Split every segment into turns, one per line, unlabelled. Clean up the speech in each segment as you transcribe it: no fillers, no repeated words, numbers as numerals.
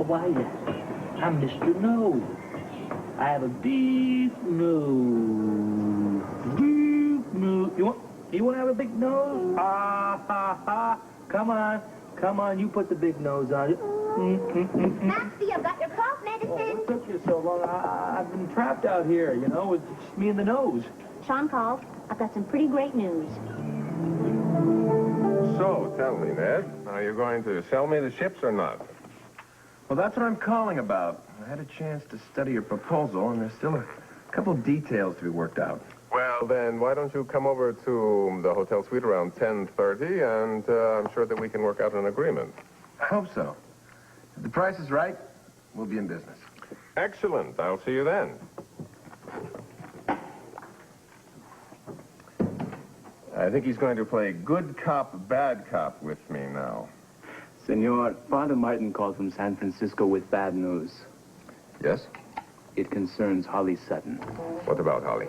How are you? I'm Mr. Nose. I have a big nose. Big nose. You want to have a big nose? Ah, ha, ha. Come on, you put the big nose on.
Maxie, I've got your cough medicine.
Oh, what took you so long? I've been trapped out here, you know, with just me and the nose.
Sean called. I've got some pretty great news.
So, tell me, Ned, are you going to sell me the ships or not?
Well, that's what I'm calling about. I had a chance to study your proposal, and there's still a couple details to be worked out.
Well, then, why don't you come over to the hotel suite around 10:30, and I'm sure that we can work out an agreement.
I hope so. If the price is right, we'll be in business.
Excellent. I'll see you then. I think he's going to play good cop, bad cop with me now.
Senor, Father Martin called from San Francisco with bad news.
Yes?
It concerns Holly Sutton.
What about Holly?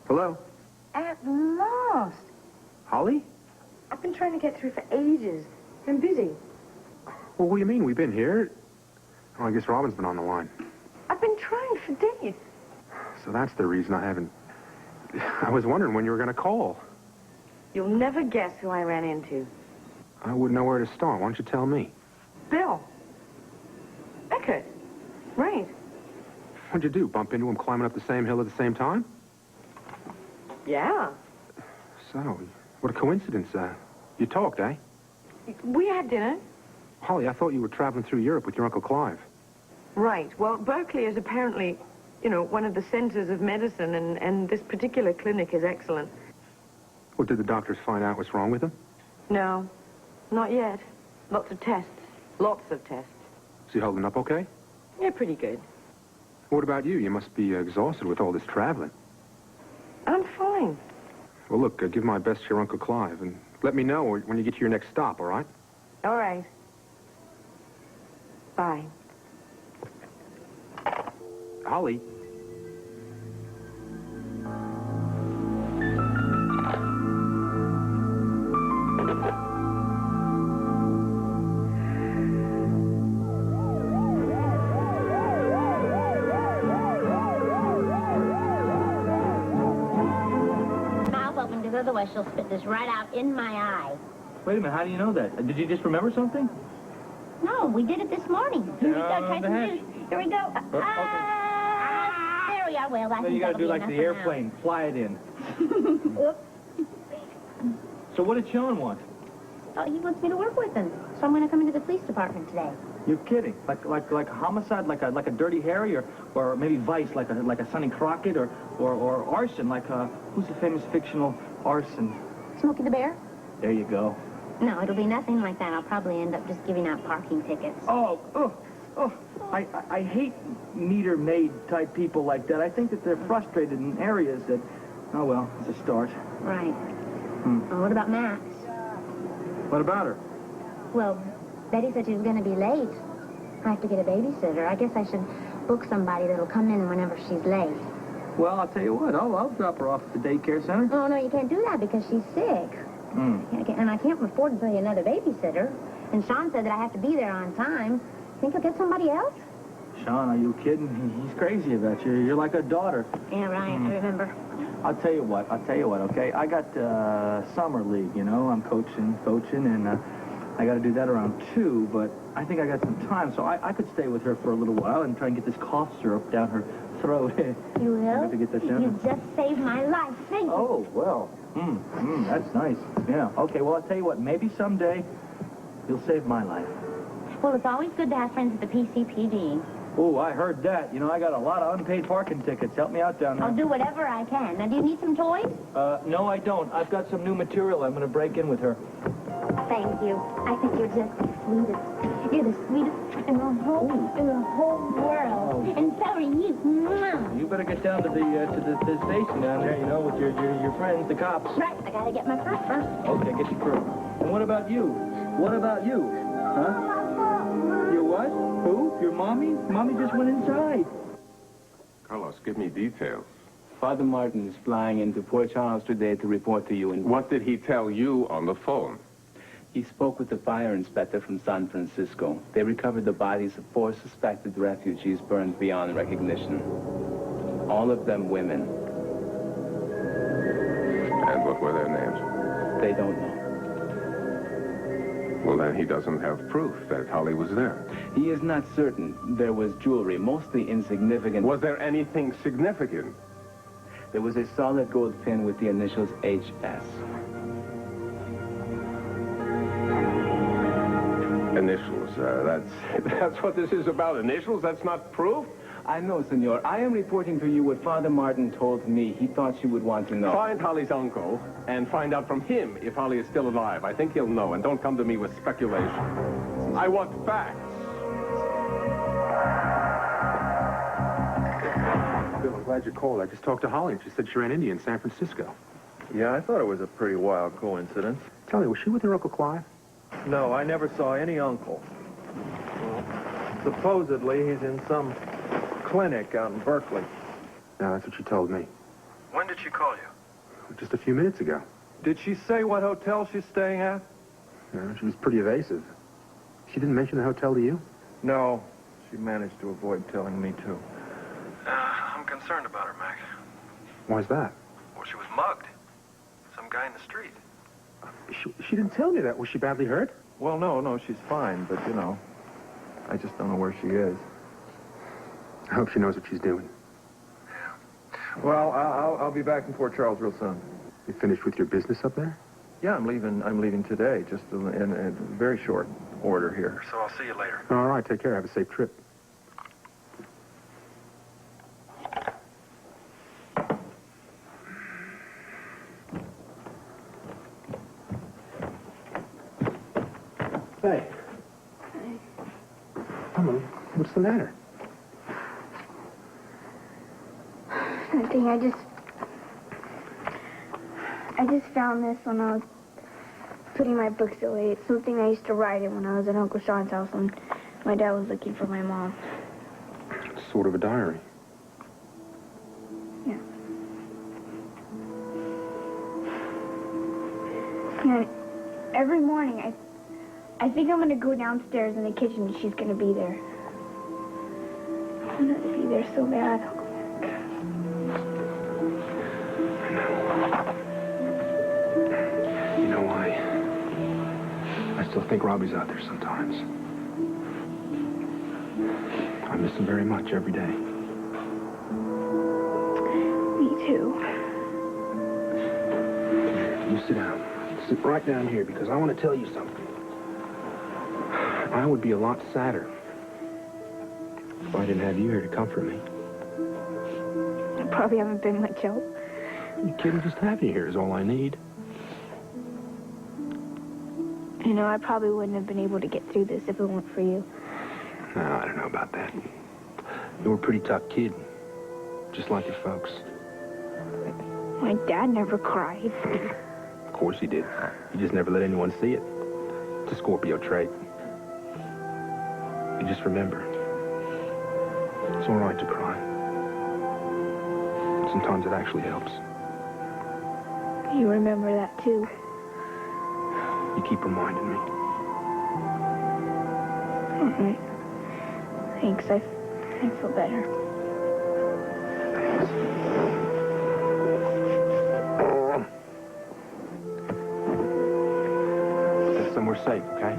Hello?
At last.
Holly?
I've been trying to get through for ages. I'm busy.
Well, what do you mean? We've been here. Oh, I guess Robin's been on the line.
I've been trying for days.
So that's the reason I haven't... I was wondering when you were going to call.
You'll never guess who I ran into.
I wouldn't know where to start. Why don't you tell me?
Bill. Eckert. Right.
What'd you do? Bump into him climbing up the same hill at the same time?
Yeah.
So, what a coincidence. You talked, eh?
We had dinner.
Holly, I thought you were traveling through Europe with your Uncle Clive.
Right. Well, Berkeley is apparently, you know, one of the centers of medicine, and this particular clinic is excellent.
Well, did the doctors find out what's wrong with him?
No, not yet. Lots of tests. Lots of tests.
Is he holding up okay?
Yeah, pretty good.
What about you? You must be exhausted with all this traveling.
I'm fine.
Well, look, give my best to your Uncle Clive, and let me know when you get to your next stop, all right?
All right. Bye.
Holly.
Mouth open, because otherwise she'll spit this right out in my eye.
Wait a minute, how do you know that? Did you just remember something?
No, we did it this morning. Here we go,
Down the
Tyson.
hatch.
Here we go.
Okay.
There we are. Well, I
Then
think
you gotta
that'll
do
be
like
enough
the
for now.
airplane, fly it in.
Oops.
So what did Sean want?
Oh, he wants me to work with him. So I'm going to come into the police department today.
You're kidding? Like homicide, like a Dirty Harry, or maybe vice, like a Sonny Crockett, or arson, like who's the famous fictional arson?
Smokey the Bear?
There you go.
No, it'll be nothing like that. I'll probably end up just giving out parking tickets.
Oh, I hate meter-maid type people like that. I think that they're frustrated in areas that, oh well, it's a start.
Right. Well, what about Max?
What about her?
Well, Betty said she was going to be late. I have to get a babysitter. I guess I should book somebody that'll come in whenever she's late.
Well, I'll tell you what, I'll drop her off at the daycare center.
Oh, no, you can't do that because she's sick. And I can't afford to pay another babysitter. And Sean said that I have to be there on time. Think I'll get somebody else?
Sean, are you kidding? He's crazy about you. You're like a daughter.
Yeah, right. I remember.
I'll tell you what, okay? I got summer league, you know. I'm coaching, and I got to do that around 2, but I think I got some time, so I could stay with her for a little while and try and get this cough syrup down her throat.
You will?
I got to get that down.
You just saved my life. Thank you.
Oh, well, that's nice. Yeah, okay, well, I'll tell you what, maybe someday you'll save my life.
Well, it's always good to have friends at the PCPD.
Oh, I heard that. You know, I got a lot of unpaid parking tickets. Help me out down there.
I'll do whatever I can. Now, do you need some toys?
No, I don't. I've got some new material I'm going to break in with her.
Thank you. I think you're just the sweetest. You're the sweetest in the whole world.
Oh.
And so are you. Mwah.
You better get down to the station down there, you know, with your friends, the cops.
Right, I gotta get my purse first.
Okay, get your purse. And what about you? What about you? Huh? Your what? Who? Your Mommy? Mommy just went inside.
Carlos, give me details.
Father Martin is flying into Port Charles today to report to you. And
What did he tell you on the phone?
he spoke with the fire inspector from San Francisco. They recovered the bodies of 4 suspected refugees burned beyond recognition. All of them women.
And what were their names?
They don't know.
Well, then he doesn't have proof that Holly was there.
He is not certain. There was jewelry, mostly insignificant.
Was there anything significant?
There was a solid gold pin with the initials HS.
Initials, that's what this is about, initials? That's not proof?
I know, senor. I am reporting to you what Father Martin told me. He thought you would want to know.
Find Holly's uncle and find out from him if Holly is still alive. I think he'll know, and don't come to me with speculation. I want facts.
Bill, I'm glad you called. I just talked to Holly, and she said she ran India in San Francisco.
Yeah, I thought it was a pretty wild coincidence.
Tell me, was she with her Uncle Clive?
No, I never saw any uncle. Well, supposedly he's in some clinic out in Berkeley.
No, that's what she told me.
When did she call you?
Just a few minutes ago.
Did she say what hotel she's staying at?
No, she was pretty evasive. She didn't mention the hotel to you?
No, she managed to avoid telling me to.
I'm concerned about her, Mac.
Why's that?
Well, she was mugged. Some guy in the street.
She didn't tell me that. Was she badly hurt?
Well, no, she's fine, but, you know, I just don't know where she is.
I hope she knows what she's doing.
Well, I'll be back in Port Charles real soon.
You finished with your business up there?
Yeah, I'm leaving today, just in very short order here.
So I'll see you later.
All right, take care. Have a safe trip. Hey. Come on. What's the matter?
Nothing. I just found this when I was putting my books away. It's something I used to write in when I was at Uncle Sean's house when my dad was looking for my mom.
Sort of a diary.
Yeah. And every morning I think I'm going to go downstairs in the kitchen and she's going to be there. I want her to be there so bad.
You know why? I still think Robbie's out there sometimes. I miss him very much every day.
Me too.
You sit down. Sit right down here because I want to tell you something. I would be a lot sadder if I didn't have you here to comfort me.
I probably haven't been much help.
You kidding? Just having you here is all I need.
You know, I probably wouldn't have been able to get through this if it weren't for you.
No, I don't know about that. You were a pretty tough kid. Just like your folks.
My dad never cried.
Of course he did. He just never let anyone see it. It's a Scorpio trait. You just remember. It's all right to cry. Sometimes it actually helps.
You remember that too.
You keep reminding me.
All right. Thanks. I feel better.
Thanks. Get somewhere safe, okay?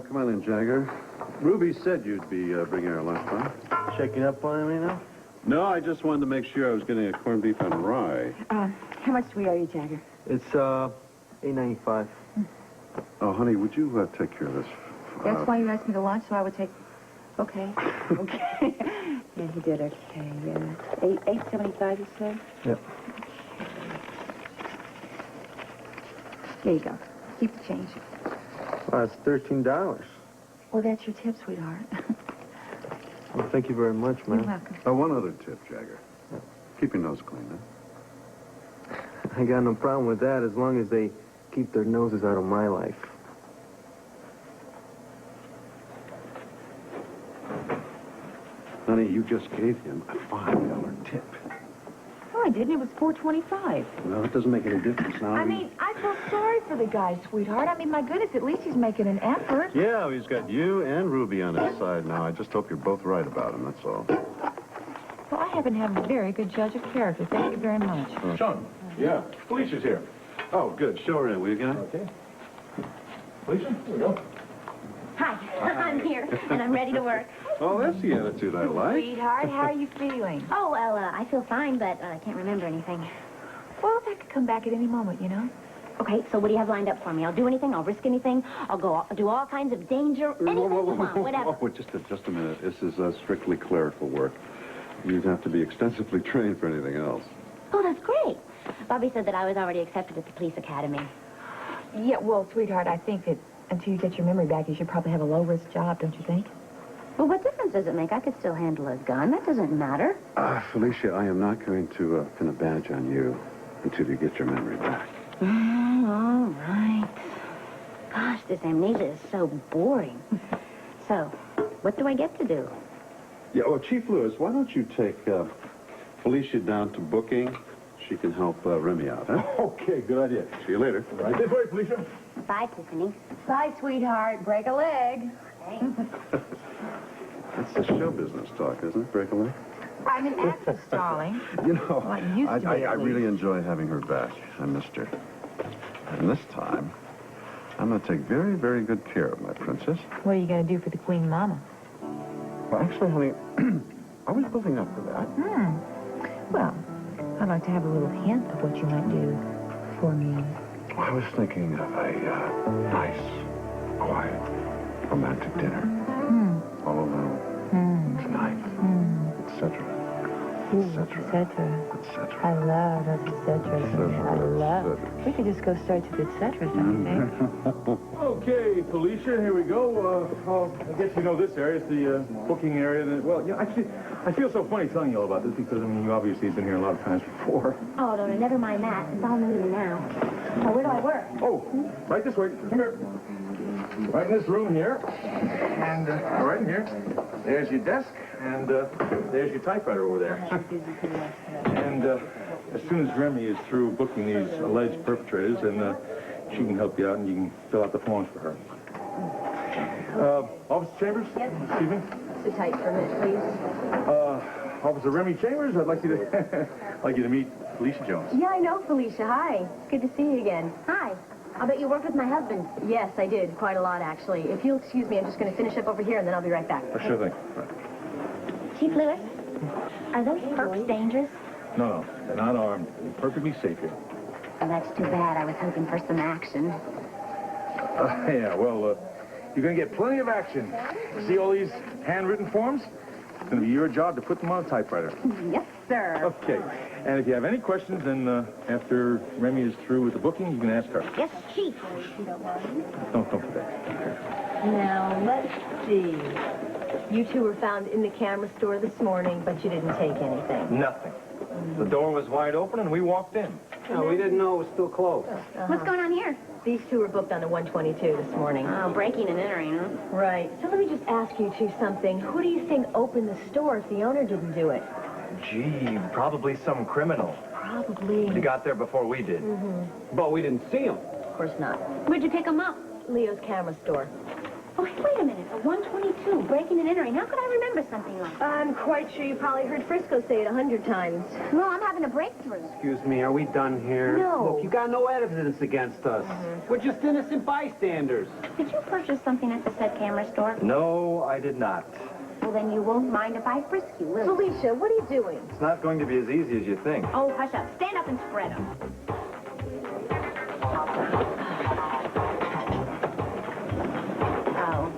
Come on in, Jagger. Ruby said you'd be bringing her lunch, huh?
Checking up on me now?
No, I just wanted to make sure I was getting a corned beef and rye.
How much do we owe you, Jagger?
It's $8.95.
Oh, honey, would you take care of this
That's why you asked me to lunch, so I would take... Okay. Okay. Yeah, he did. Okay, yeah. $8.75, you said?
Yep.
Here you go. Keep the change.
Well, it's $13.
Well, that's your tip, sweetheart.
Well, thank you very much, man.
You're welcome.
One other tip, Jagger. Keep your nose clean, huh?
I got no problem with that as long as they keep their noses out of my life.
Honey, you just gave him a $5 tip.
No, I didn't. It was $4.25.
Well, it doesn't make any difference now.
I mean, I feel sorry for the guy, sweetheart. I mean, my goodness, at least he's making an effort.
Yeah, he's got you and Ruby on his side now. I just hope you're both right about him, that's all.
Well, I happen to have a very good judge of character. Thank you very much.
Sean. Yeah. Felicia's here.
Oh, good. Show her in, will you, guys?
Okay. Felicia, here we go.
Hi, I'm here, and I'm ready to work.
Oh, that's the attitude I like.
Sweetheart, how are you feeling?
Oh, well, I feel fine, but I can't remember anything.
Well, that could come back at any moment, you know?
Okay, so what do you have lined up for me? I'll do anything, I'll risk anything, I'll do all kinds of danger, anything you want, whatever.
Oh, just a minute. This is strictly clerical work. You'd have to be extensively trained for anything else.
Oh, that's great. Bobby said that I was already accepted at the police academy.
Yeah, well, sweetheart, I think that until you get your memory back, you should probably have a low-risk job, don't you think?
Well, what difference does it make? I could still handle a gun. That doesn't matter.
Felicia, I am not going to pin a badge on you until you get your memory back.
All right. Gosh, this amnesia is so boring. So, what do I get to do?
Yeah, well, Chief Lewis, why don't you take Felicia down to booking? She can help Remy out, huh?
Okay, good idea.
See you later.
Right this way, Felicia.
Bye, Tiffany.
Bye, sweetheart. Break a leg.
That's the show business talk, isn't it? Break a leg?
I'm an actress, darling.
You know,
Well, I used to be,
I
at
really
least.
enjoy having her back. I missed her. And this time, I'm going to take very, very good care of my princess.
What are you going to do for the Queen Mama?
Well, actually, honey, I was building up to that.
Well, I'd like to have a little hint of what you might do for me.
I was thinking of a nice, quiet, romantic dinner. All alone. Tonight. Etc.
Etc. I love those etceteras. I love. We could just go straight to the etceteras, don't you think?
Okay, Felicia, here we go. I guess you know this area. It's the booking area. Well, yeah, actually, I feel so funny telling you all about this because, I mean, you obviously have been here a lot of times before.
Oh, no, never mind that. It's all new to me now. Now, where do I work?
Oh, right this way. Come here. Right in this room here. And right in here. There's your desk. And there's your typewriter over there. And as soon as Remy is through booking these alleged perpetrators, then she can help you out and you can fill out the forms for her. Officer Chambers?
Yes.
Excuse me?
Sit tight for a minute, please.
Officer Remy Chambers, I'd like you to like you to meet Felicia Jones.
Yeah, I know, Felicia. Hi. It's good to see you again.
Hi. I'll bet you worked with my husband.
Yes, I did. Quite a lot, actually. If you'll excuse me, I'm just going to finish up over here, and then I'll be right back.
Sure thing. Right.
Chief Lewis, are those perps dangerous?
No, they're not armed. They're perfectly safe here.
Oh, that's too bad. I was hoping for some action.
Yeah, well, you're going to get plenty of action. See all these handwritten forms? It's going to be your job to put them on a typewriter.
Yes, sir.
Okay. And if you have any questions, then after Remy is through with the booking, you can ask her.
Yes, Chief.
Don't forget.
Now, let's see. You two were found in the camera store this morning, but you didn't take anything.
Nothing. The door was wide open and we walked in. No, we didn't know it was still closed.
What's going on here?
These two were booked on a 122 this morning.
Oh, breaking and entering, huh?
Right. So let me just ask you two something. Who do you think opened the store if the owner didn't do it?
Gee, probably some criminal.
Probably.
He got there before we did. But we didn't see him.
Of course not.
Where'd you pick them up?
Leo's camera store.
Oh, wait a minute. A 122, breaking and entering. How could I remember something like that?
I'm quite sure you probably heard Frisco say it 100 times.
Well, I'm having a breakthrough.
Excuse me, are we done here?
No.
Look, you got no evidence against us. We're just innocent bystanders.
Did you purchase something at the said camera store?
No, I did not.
Well, then you won't mind if I frisk you, will you?
Felicia, what are you doing?
It's not going to be as easy as you think.
Oh, hush up. Stand up and spread them. Oh.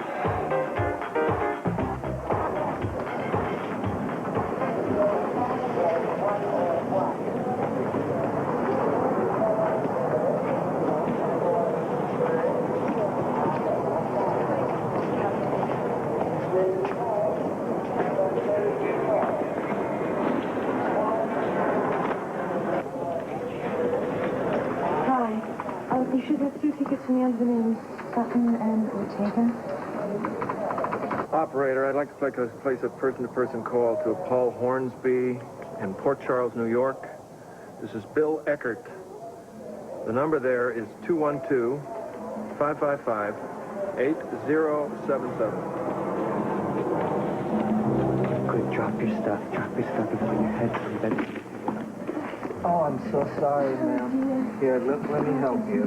recognize the names Sutton and Ortega?
Operator, I'd like to place a person-to-person call to Paul Hornsby in Port Charles, New York. This is Bill Eckert. The number there is 212-555-8077.
Quick, drop your stuff. Drop your stuff before your head's on.
Oh, I'm so sorry, ma'am. Here, let me help you.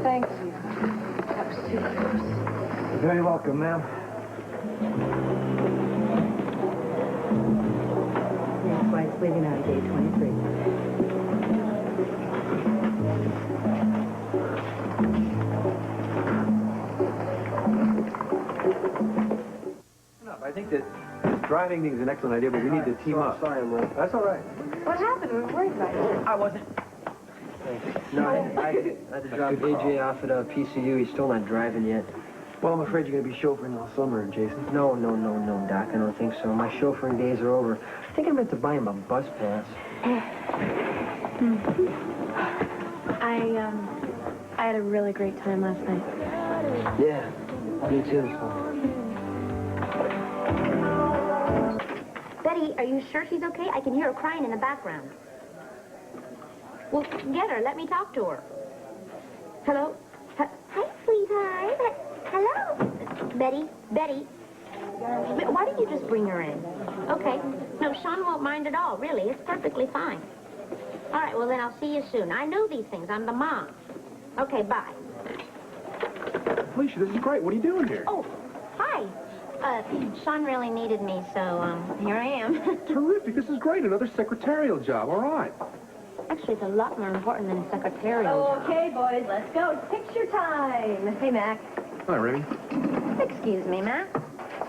Thank you. That was too close.
You're very welcome, ma'am.
That's why it's leaving out of gate 23.
I think that driving thing is an excellent idea, but we need to team up. Sorry, I'm late. That's all right.
What happened? We were worried about you.
I wasn't.
No, I had to drop AJ off at PCU. He's still not driving yet. Well, I'm afraid you're going to be chauffeuring all summer, Jason. No, Doc. I don't think so. My chauffeuring days are over. I think I meant to buy him a bus pass.
I had a really great time last night.
Yeah, me too.
Betty, are you sure she's okay? I can hear her crying in the background. Well, get her. Let me talk to her. Hello? Hi, sweetheart. Hello? Betty? Why don't you just bring her in? Okay. No, Sean won't mind at all, really. It's perfectly fine. All right, well, then I'll see you soon. I know these things. I'm the mom. Okay, bye.
Felicia, this is great. What are you doing here?
Oh, hi. Sean really needed me, so, here I am.
Terrific. This is great. Another secretarial job. All right.
Actually, it's a lot more important than a secretarial job.
Okay, boys, let's go. It's picture time. Hey, Mac.
Hi, Remy.
Excuse me, Matt.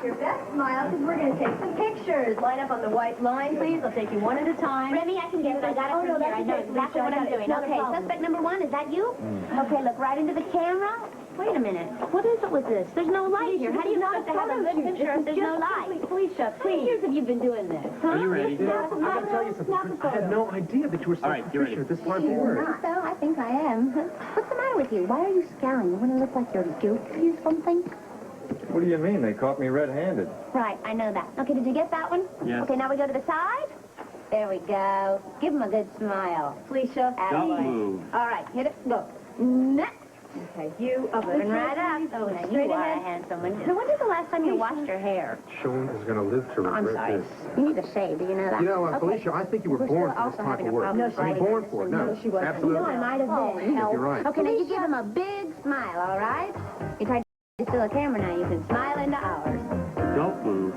Your best smile, because we're going to take some pictures. Line up on the white line, please. I'll take you one at a time.
Remy, I can get it. I got it from here. I know exactly what I'm doing. Okay, suspect number one, is that you? Okay, look right into the camera. Wait a minute. What is it with this? There's no light here. How do you expect to have a good picture if there's no light?
Felicia, please. How many years have you been doing this?
Are you ready? I got to tell you something. I had no idea that you were so proficient at this line of work.
So, I think I am. What's the matter with you? Why are you scowling? You want to look like you're guilty or something?
What do you mean? They caught me red-handed.
Right, I know that. Okay, did you get that one?
Yes.
Okay, now we go to the side. There we go. Give him a good smile.
Felicia.
Don't
move.
All right, hit it. Go. Next.
Okay, you up
Moving right up. Oh, now you are a handsome one. So when was the last time you washed your hair?
Sean is going to live to
I'm
regret
sorry.
this.
You need a shave. Do you know that?
You know,
Okay.
Felicia, I think you were
We're
born
still
for this
also
type
having
of
a
work.
problem.
I mean, born for it. No,
she wasn't.
absolutely.
You know, I might have been.
You're right.
Okay, now you give him a big smile, all right? You tried to steal a camera now. You can smile into ours.
Don't move.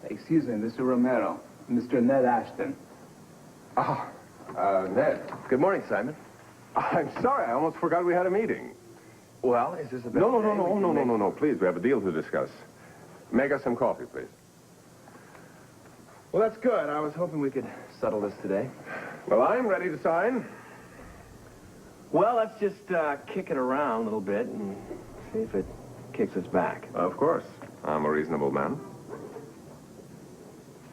Excuse me, Mr. Romero. Mr. Ned Ashton.
Ned. Good morning, Simon. I'm sorry. I almost forgot we had a meeting.
Well, is this a
No, please. We have a deal to discuss. Make us some coffee, please.
Well, that's good. I was hoping we could settle this today.
Well, I'm ready to sign.
Well, let's just kick it around a little bit and see if it kicks us back.
Of course. I'm a reasonable man.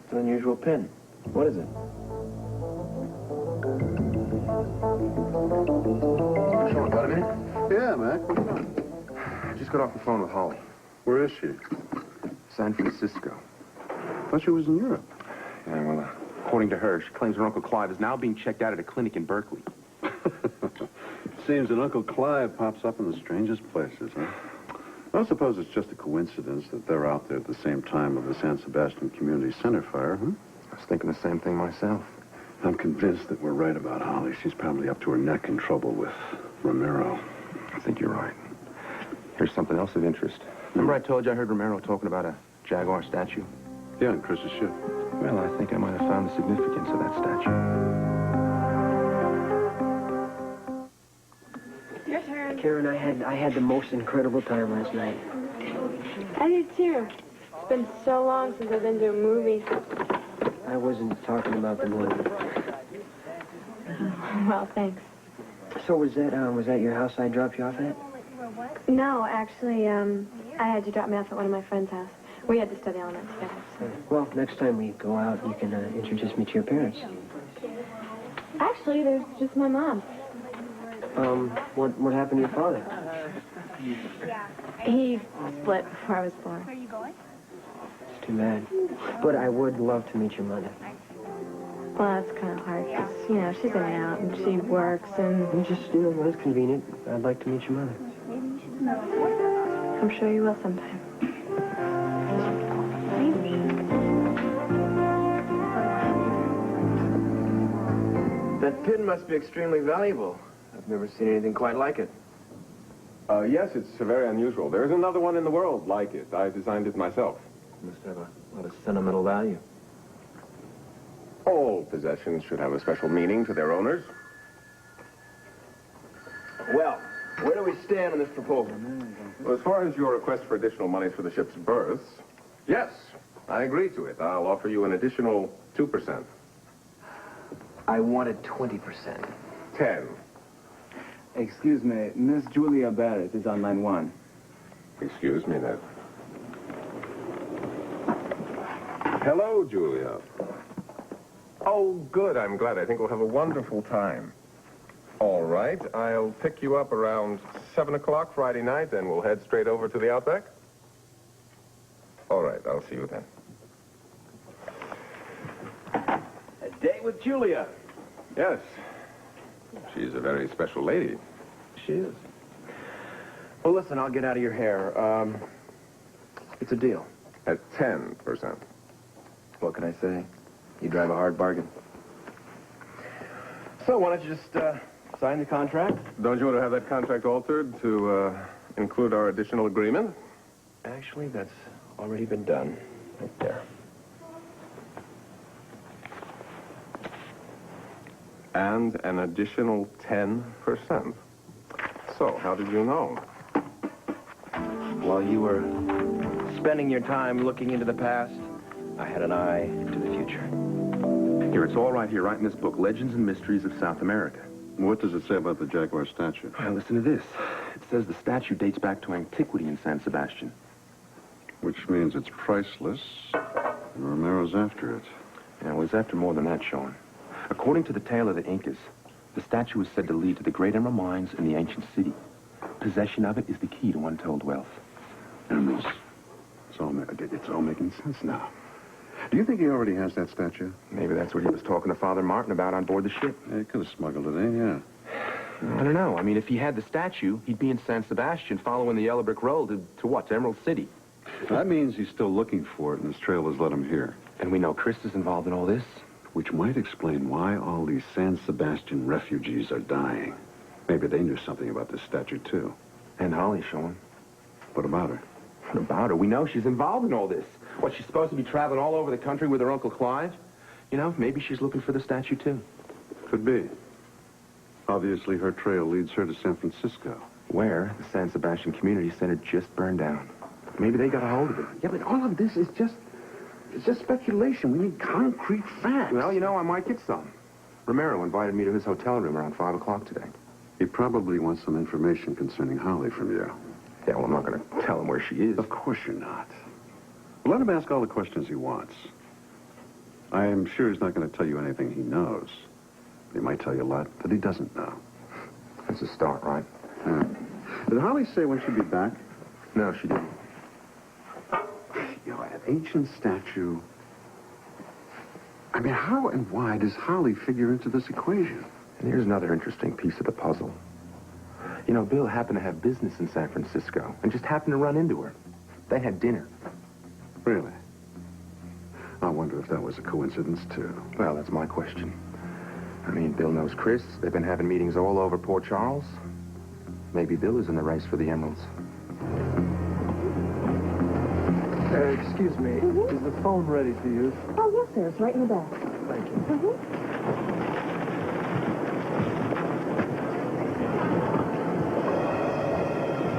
It's an unusual pin. What is it?
Sean, got a minute?
Yeah, Mac. What are you doing?
I just got off the phone with Holly.
Where is she?
San Francisco.
I thought she was in Europe.
Yeah, well, according to her, she claims her Uncle Clive is now being checked out at a clinic in Berkeley.
Seems that Uncle Clive pops up in the strangest places, huh? I suppose it's just a coincidence that they're out there at the same time of the San Sebastian Community Center fire, huh?
I was thinking the same thing myself.
I'm convinced that we're right about Holly. She's probably up to her neck in trouble with Romero.
I think you're right. Here's something else of interest. Remember I told you I heard Romero talking about a Jaguar statue?
Yeah, on Chris's ship.
Well, I think I might have found the significance of that statue.
Your turn.
Karen, I had the most incredible time last night.
I did too. It's been so long since I've been to a movie.
I wasn't talking about the movie.
Well, thanks.
So was that your house I dropped you off at?
No, actually, I had you drop me off at one of my friend's house. We had to study element together. So.
Well, next time we go out, you can introduce me to your parents.
Actually, there's just my mom.
What happened to your father?
He split before I was born.
It's too bad. But I would love to meet your mother.
Well, that's kind of hard because, you know, she's in and out and she works and...
Just, you know, when it's convenient, I'd like to meet your mother.
I'm sure you will sometime.
That pin must be extremely valuable. I've never seen anything quite like it.
Yes, it's very unusual. There's another one in the world like it. I designed it myself.
Must have a lot of sentimental value.
All possessions should have a special meaning to their owners.
Well, where do we stand on this proposal?
Well, as far as your request for additional monies for the ship's berths, yes, I agree to it. I'll offer you an additional 2%.
I wanted 20%.
10.
Excuse me, Miss Julia Barrett is on line 1.
Excuse me, Ned. Hello, Julia. Oh, good. I'm glad. I think we'll have a wonderful time. All right. I'll pick you up around 7 o'clock Friday night, and we'll head straight over to the Outback. All right. I'll see you then.
A date with Julia.
Yes. She's a very special lady.
She is. Well, listen, I'll get out of your hair. It's a deal.
At 10%.
What can I say? You drive a hard bargain. So why don't you just sign the contract?
Don't you want to have that contract altered to include our additional agreement?
Actually, that's already been done. Right there.
And an additional 10%. So, how did you know?
While you were spending your time looking into the past, I had an eye to the future.
Here, it's all right here, right in this book, Legends and Mysteries of South America.
What does it say about the Jaguar statue?
Well, listen to this. It says the statue dates back to antiquity in San Sebastian.
Which means it's priceless. And Romero's after it.
Yeah, well, it's after more than that, Sean. According to the tale of the Incas, the statue is said to lead to the great emerald mines in the ancient city. Possession of it is the key to untold wealth.
Emeralds. It's all making sense now. Do you think he already has that statue?
Maybe that's what he was talking to Father Martin about on board the ship.
Yeah, he could have smuggled it in, yeah.
I don't know. I mean, if he had the statue, he'd be in San Sebastian following the yellow brick road to what? To Emerald City.
That means he's still looking for it, and his trail has led him here.
And we know Chris is involved in all this.
Which might explain why all these San Sebastian refugees are dying. Maybe they knew something about this statue, too.
And Holly, Sean.
What about her?
What about her? We know she's involved in all this. What, she's supposed to be traveling all over the country with her Uncle Clive? You know, maybe she's looking for the statue, too.
Could be. Obviously, her trail leads her to San Francisco.
Where the San Sebastian Community Center just burned down. Maybe they got a hold of it.
Yeah, but all of this is just... It's just speculation. We need concrete facts.
Well, you know, I might get some. Romero invited me to his hotel room around 5 o'clock today.
He probably wants some information concerning Holly from you.
Yeah, well, I'm not going to tell him where she is.
Of course you're not. Well, let him ask all the questions he wants. I am sure he's not going to tell you anything he knows. He might tell you a lot that he doesn't know.
That's a start, right?
Yeah. Did Holly say when she'd be back?
No, she didn't.
You know, an ancient statue. I mean, how and why does Holly figure into this equation?
And here's another interesting piece of the puzzle. You know, Bill happened to have business in San Francisco and just happened to run into her. They had dinner.
Really? I wonder if that was a coincidence, too.
Well, that's my question. I mean, Bill knows Chris. They've been having meetings all over Port Charles. Maybe Bill is in the race for the emeralds.
Excuse me. Is the phone ready to use?
Oh, yes, sir. It's right in the back.
Thank you.
Mm-hmm.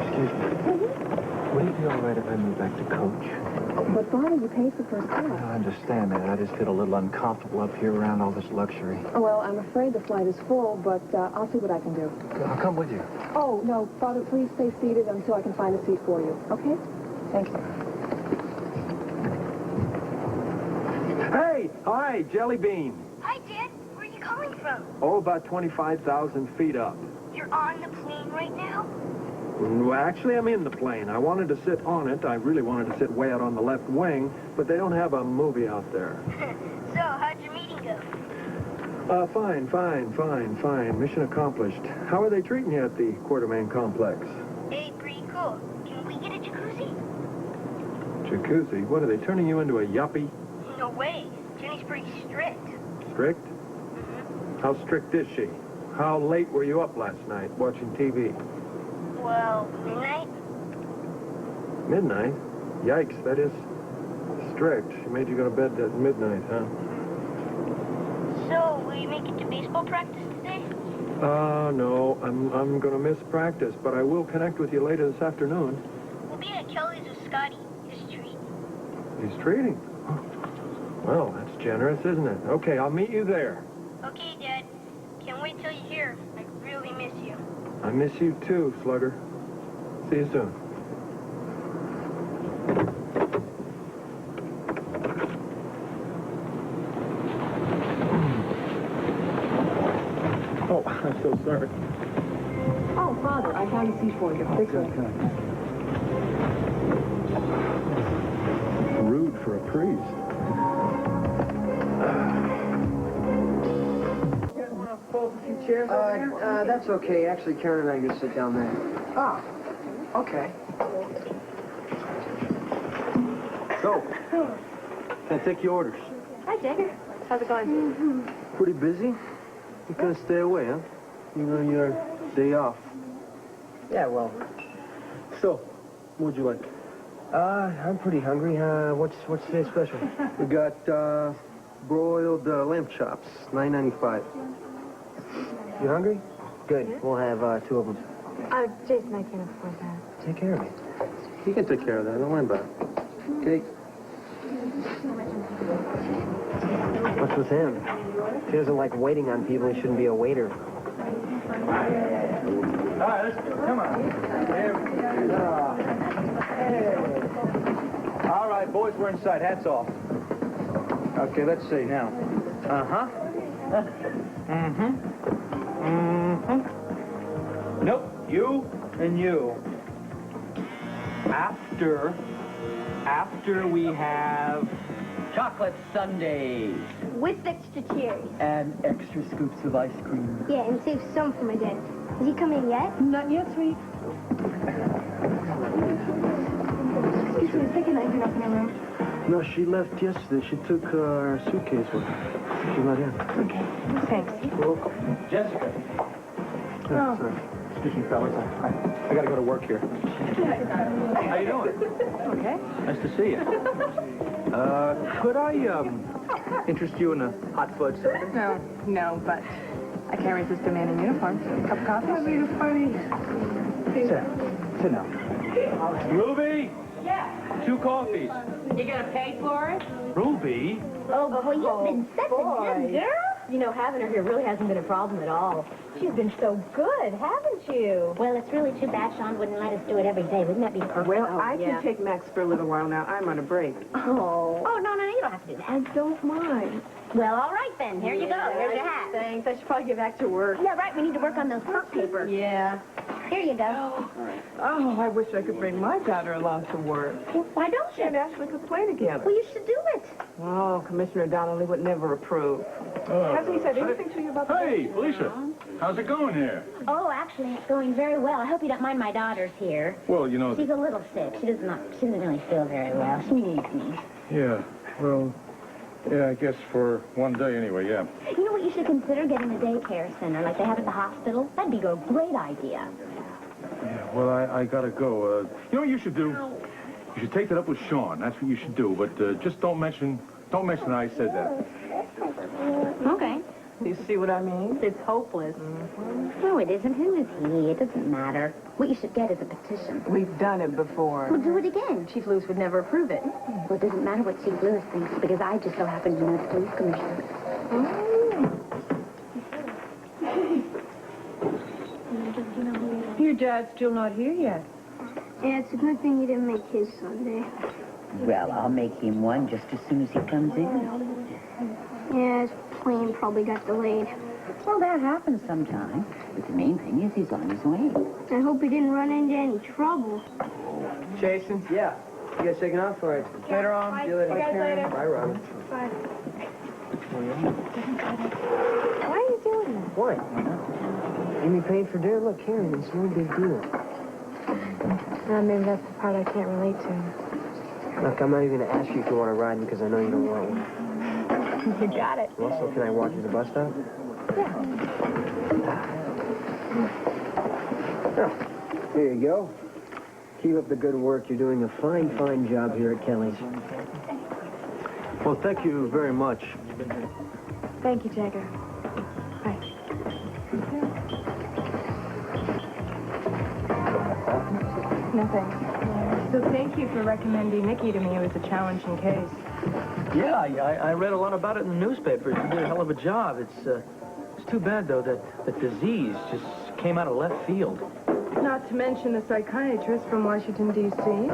Excuse me. What do you be all right if I move back to coach?
But, Father, you paid for first class.
I understand that. I just feel a little uncomfortable up here around all this luxury.
Oh, well, I'm afraid the flight is full, but I'll see what I can do.
I'll come with you.
Oh, no, Father, please stay seated until I can find a seat for you, okay? Thank you.
Hey! Hi, Jelly Bean.
Hi, Dad. Where are you coming from?
Oh, about 25,000 feet up.
You're on the plane right now?
Well, actually, I'm in the plane. I wanted to sit on it. I really wanted to sit way out on the left wing, but they don't have a movie out there.
So, how'd your meeting go?
Fine. Mission accomplished. How are they treating you at the Quartermain complex?
Hey, pretty cool. Can we get a jacuzzi?
Jacuzzi? What, are they turning you into a yuppie?
No way. Jenny's pretty strict.
Strict? How strict is she? How late were you up last night watching TV?
Well, midnight?
Midnight? Yikes, that is strict. She made you go to bed at midnight, huh?
So, will you make it to baseball practice today?
No. I'm gonna miss practice, but I will connect with you later this afternoon.
We'll be at Kelly's with Scotty. His treat.
He's treating. Well, that's generous, isn't it? Okay, I'll meet you there.
Okay, Dad. Can't wait till you're here. I really miss you.
I miss you too, Slugger. See you soon.
Oh, I'm so sorry.
Oh, Father, I found a seat for you. This way.
Rude for a priest.
That's okay. Actually, Karen and I are going to sit down there. Ah, okay. So, can I take your orders?
Hi, Jagger. How's it going?
Pretty busy? You're going to stay away, huh? Even on your day off. Yeah, well.
So, what'd you like?
I'm pretty hungry. What's today's special? We got broiled lamb chops, $9.95. You hungry? Good. We'll have 2 of them.
Jason, I can't afford that.
Take care of it. You can take care of that. Don't worry about it. Okay. What's with him? If he doesn't like waiting on people, he shouldn't be a waiter.
All right, let's go. Come on. All right, boys, we're inside. Hats off. Okay, let's see now. Uh-huh. Nope, you and you. After we have chocolate sundaes.
With extra cherries.
And extra scoops of ice cream.
Yeah, and save some for my dad. Is he coming yet?
Not yet, sweet. Excuse me, is you're not in her room?
No, she left yesterday. She took her suitcase with her. She's not in.
Okay. Thanks.
You're welcome.
Jessica.
Oh.
Sorry. Excuse me, fellas. I got to go to work here. How you doing?
Okay.
Nice to see you. Could I, interest you in a hot fudge sundae?
No, but I can't resist a man in uniform. Cup of coffee?
That'd be funny. Sit down. Ruby? Yeah? 2 coffees.
You gonna pay for it?
Ruby?
Oh, boy, you've been such a good girl.
You know, having her here really hasn't been a problem at all. She's been so good, haven't you?
Well, it's really too bad Sean wouldn't let us do it every day. Wouldn't that be perfect?
Well,
I can
take Max for a little while now. I'm on a break.
Oh.
Oh, no, you don't have to do that.
I don't mind.
Well, all right, then. Here you go. Here's your hat.
Thanks. I should probably get back to work.
Yeah, right. We need to work on those perk papers.
Yeah.
Here you go.
Oh, I wish I could bring my daughter along to work.
Well, why don't you?
And Ashley could play together.
Well, you should do it.
Oh, Commissioner Donnelly would never approve. Hasn't he said anything to you about the...
Hey, Felicia. How's it going here?
Oh, actually, it's going very well. I hope you don't mind my daughter's here.
Well, you know...
She's a little sick. She doesn't really feel very well. She needs me.
Yeah, well... Yeah, I guess for one day anyway, yeah.
You know what? You should consider getting a daycare center like they have at the hospital. That'd be a great idea.
Yeah, well, I gotta go. You know what you should do? You should take that up with Sean. That's what you should do. But just don't mention I said that.
Okay.
You see what I mean? It's hopeless.
No, it isn't. Who is he? It doesn't matter. What you should get is a petition.
We've done it before.
We'll do it again.
Chief Lewis would never approve it.
Well, it doesn't matter what Chief Lewis thinks, because I just so happen to know the police commissioner.
Your dad's still not here yet.
Yeah, it's a good thing you didn't make his Sunday.
Well, I'll make him one just as soon as he comes in.
Yeah, his plane probably got delayed.
Well, that happens sometime. But the main thing is he's on his way.
I hope he didn't run into any trouble.
Jason? Yeah. You guys taking off? All right. Later on.
Bye.
See you later.
See you guys later.
Bye, Robin.
Bye.
Why are you doing that?
What? Amy paid for dinner? Look, Karen, it's no big deal.
Maybe that's the part I can't relate to.
Look, I'm not even going to ask you if you want to ride because I know you don't want one.
You got it.
Well, so can I walk you to the bus stop? Oh, here you go. Keep up the good work. You're doing a fine, fine job here at Kelly's.
Well, thank you very much.
Thank you, Jagger. Bye. Nothing. So thank you for recommending Nikki to me. It was a challenging case.
Yeah, I read a lot about it in the newspapers. You did a hell of a job. It's too bad, though, that the disease just came out of left field.
Not to mention the psychiatrist from Washington, D.C.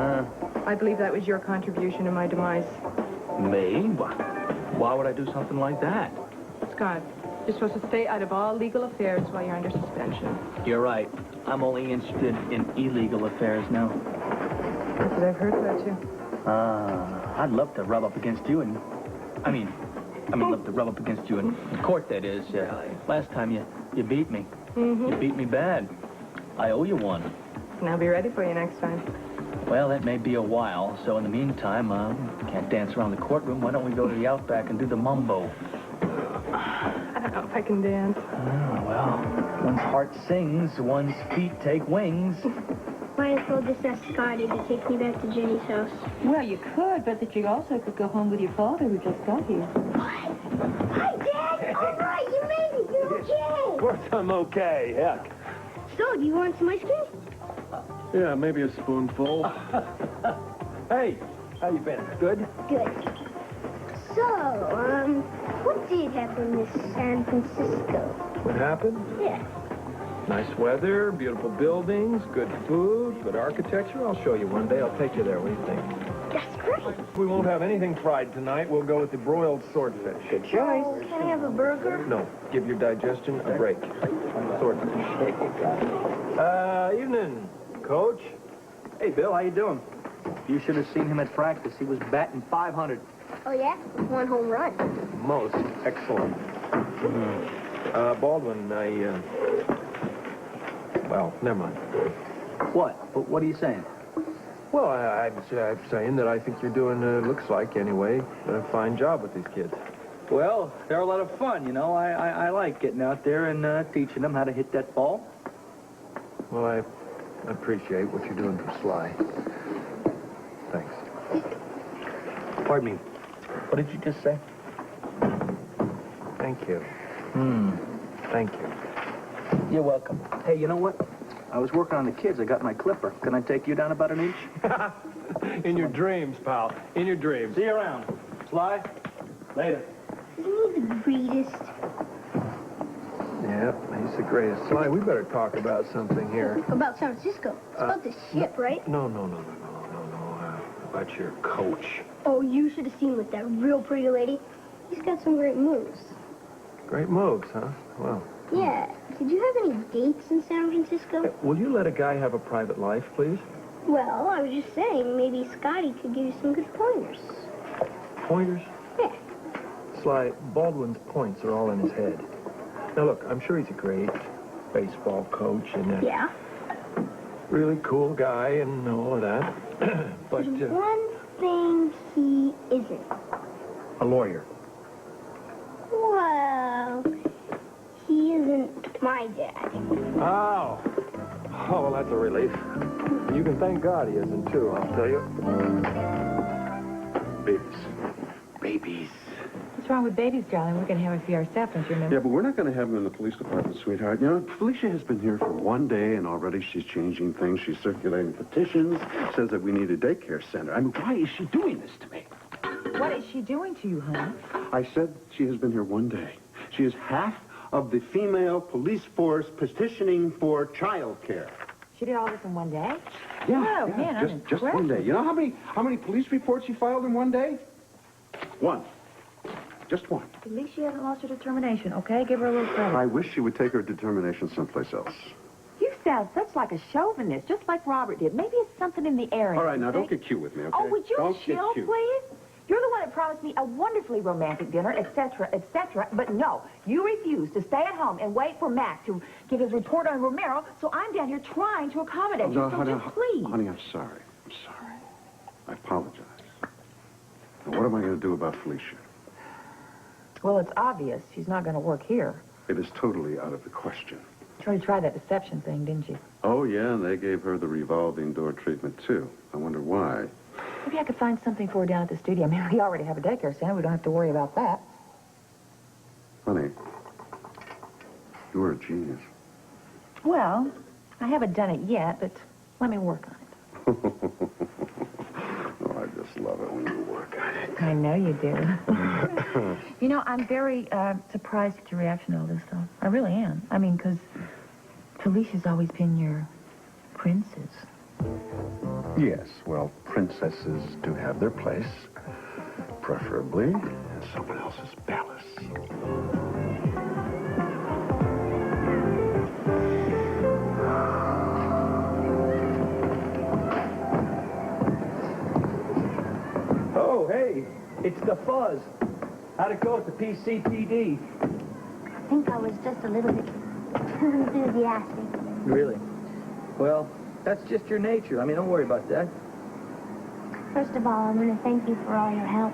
I believe that was your contribution to my demise.
Me? Why would I do something like that?
Scott, you're supposed to stay out of all legal affairs while you're under suspension.
You're right. I'm only interested in illegal affairs now.
That's what I've heard about you.
I'd love to rub up against you and... I mean, love to rub up against you in court, that is. Last time you beat me. You beat me bad. I owe you one.
And I'll be ready for you next time.
Well, that may be a while, so in the meantime, can't dance around the courtroom. Why don't we go to the Outback and do the mumbo?
I don't know if I can dance.
Well, one's heart sings, one's feet take wings.
Might as well just ask Scotty to take me back to Jenny's house.
Well, you could, but that you also could go home with your father who just got here.
Hi, Dad! All right, you made it. You're okay.
Of course I'm okay, heck.
So, do you want some ice cream?
Yeah, maybe a spoonful. Hey, how you been? Good?
Good. So, what did happen in San Francisco?
What happened?
Yeah.
Nice weather, beautiful buildings, good food, good architecture. I'll show you one day. I'll take you there. What do you think?
That's great.
We won't have anything fried tonight. We'll go with the broiled swordfish. Good choice.
Oh, can I have a burger?
No, give your digestion a break. Swordfish. Evening, Coach.
Hey, Bill, how you doing? You should have seen him at practice. He was batting 500.
Oh, yeah? One home run.
Most excellent. Baldwin, well, never mind.
What? What are you saying?
Well, I'm saying that I think you're doing, looks like anyway, a fine job with these kids.
Well, they're a lot of fun, you know. I like getting out there and teaching them how to hit that ball.
Well, I appreciate what you're doing for Sly. Thanks.
Pardon me. What did you just say?
Thank you. Thank you.
You're welcome. Hey, you know what? I was working on the kids. I got my clipper. Can I take you down about an inch?
In your dreams, pal. In your dreams.
See you around. Sly, later.
Isn't he the greatest?
Yep, he's the greatest. Sly, we better talk about something here.
About San Francisco. It's about the ship, right?
No. About your coach.
Oh, you should have seen with that real pretty lady. He's got some great moves.
Great moves, huh? Well.
Yeah. Did you have any dates in San Francisco?
Hey, will you let a guy have a private life, please?
Well, I was just saying, maybe Scotty could give you some good pointers.
Pointers?
Yeah.
Sly, Baldwin's points are all in his head. Now, look, I'm sure he's a great baseball coach and
yeah.
Really cool guy and all of that. But
there's one thing he isn't.
A lawyer.
Well, he isn't my dad.
Oh, well, that's a relief. You can thank God he isn't, too, I'll tell you. Babies.
Babies.
What's wrong with babies, darling? We're going to have a few ourselves, don't you remember?
Yeah, but we're not going to have them in the police department, sweetheart. You know, Felicia has been here for one day, and already she's changing things. She's circulating petitions, says that we need a daycare center. I mean, why is she doing this to me?
What is she doing to you, honey?
I said she has been here one day. She is half of the female police force petitioning for child care.
She did all this in one day?
Yeah,
Oh, man, I'm
just one day. You know how many police reports she filed in one day? One. Just one.
At least she hasn't lost her determination, okay? Give her a little credit.
I wish she would take her determination someplace else.
You sound such like a chauvinist, just like Robert did. Maybe it's something in the air.
All right, now, don't get cute with me, okay?
Oh, would you
Don't get
chill,
cute.
please? You're the one that promised me a wonderfully romantic dinner, etc., etc. But no, you refuse to stay at home and wait for Mac to give his report on Romero, so I'm down here trying to accommodate you. So
honey,
just please.
Honey, I'm sorry. I'm sorry. I apologize. Now, what am I going to do about Felicia?
Well, it's obvious she's not going to work here.
It is totally out of the question.
You already tried that deception thing, didn't you?
Oh, yeah, and they gave her the revolving door treatment, too. I wonder why.
Maybe I could find something for her down at the studio. I mean, we already have a daycare center. We don't have to worry about that.
Honey, you are a genius.
Well, I haven't done it yet, but let me work on it.
Oh, I just love it when you work on it.
I know you do. You know, I'm very surprised at your reaction to all this, though. I really am. I mean, because Felicia's always been your princess.
Yes, well, princesses do have their place, preferably in someone else's palace.
Oh, hey, it's the Fuzz. How'd it go at the PCPD?
I think I was just a little bit too enthusiastic.
Really? Well, that's just your nature. I mean, don't worry about that.
First of all, I want to thank you for all your help.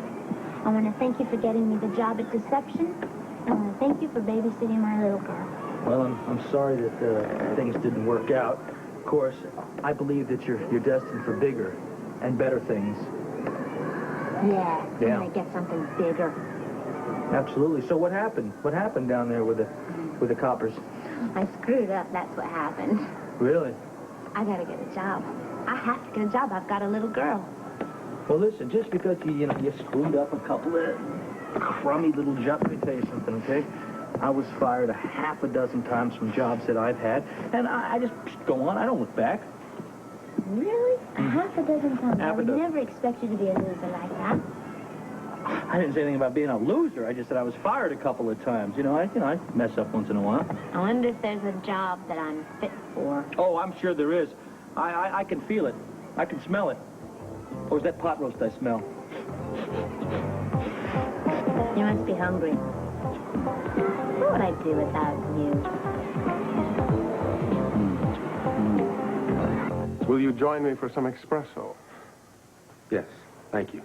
I want to thank you for getting me the job at Deception. I want to thank you for babysitting my little girl.
Well, I'm sorry that things didn't work out. Of course, I believe that you're destined for bigger and better things.
Yeah, I'm
Yeah.
going to get something bigger.
Absolutely. So what happened? What happened down there with the coppers?
I screwed up, that's what happened.
Really?
I got to get a job. I have to get a job. I've got a little girl.
Well, listen, just because you screwed up a couple of crummy little jobs, let me tell you something, okay? I was fired a half a dozen times from jobs that I've had, and I just go on. I don't look back.
Really? A half a dozen times.
Half
I
a
would
dozen.
never expect you to be a loser like that.
I didn't say anything about being a loser. I just said I was fired a couple of times. I mess up once in a while.
I wonder if there's a job that I'm fit for.
Oh, I'm sure there is. I can feel it. I can smell it. Or is that pot roast I smell?
You must be hungry. What would I do without you?
Will you join me for some espresso?
Yes, thank you.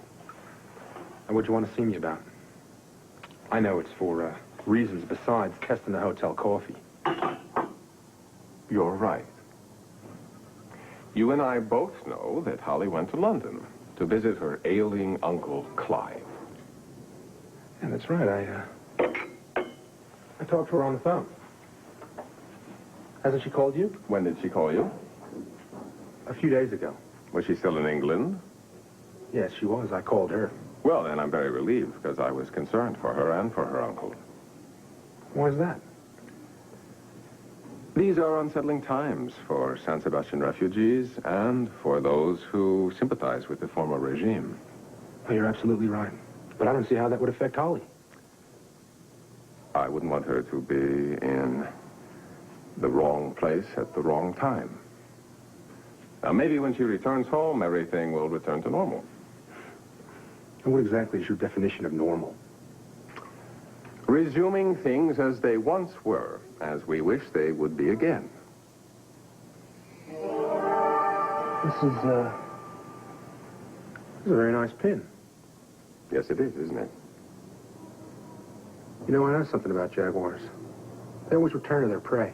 And what'd you want to see me about? I know it's for reasons besides testing the hotel coffee.
You're right. You and I both know that Holly went to London to visit her ailing Uncle Clive.
Yeah, that's right. I talked to her on the phone. Hasn't she called you?
When did she call you?
A few days ago.
Was she still in England?
Yes, she was. I called her.
Well, then I'm very relieved, because I was concerned for her and for her uncle.
Why's that?
These are unsettling times for San Sebastian refugees and for those who sympathize with the former regime.
Well, you're absolutely right. But I don't see how that would affect Holly.
I wouldn't want her to be in the wrong place at the wrong time. Now, maybe when she returns home, everything will return to normal.
And what exactly is your definition of normal?
Resuming things as they once were, as we wish they would be again.
This is a very nice pin.
Yes, it is, isn't it?
You know, I know something about jaguars. They always return to their prey.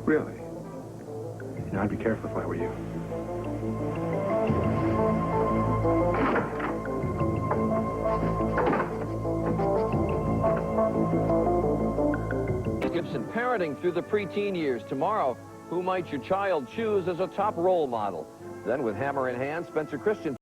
Really?
You know, I'd be careful if I were you.
Gibson, parenting through the preteen years. Tomorrow, who might your child choose as a top role model? Then with Hammer in hand, Spencer Christian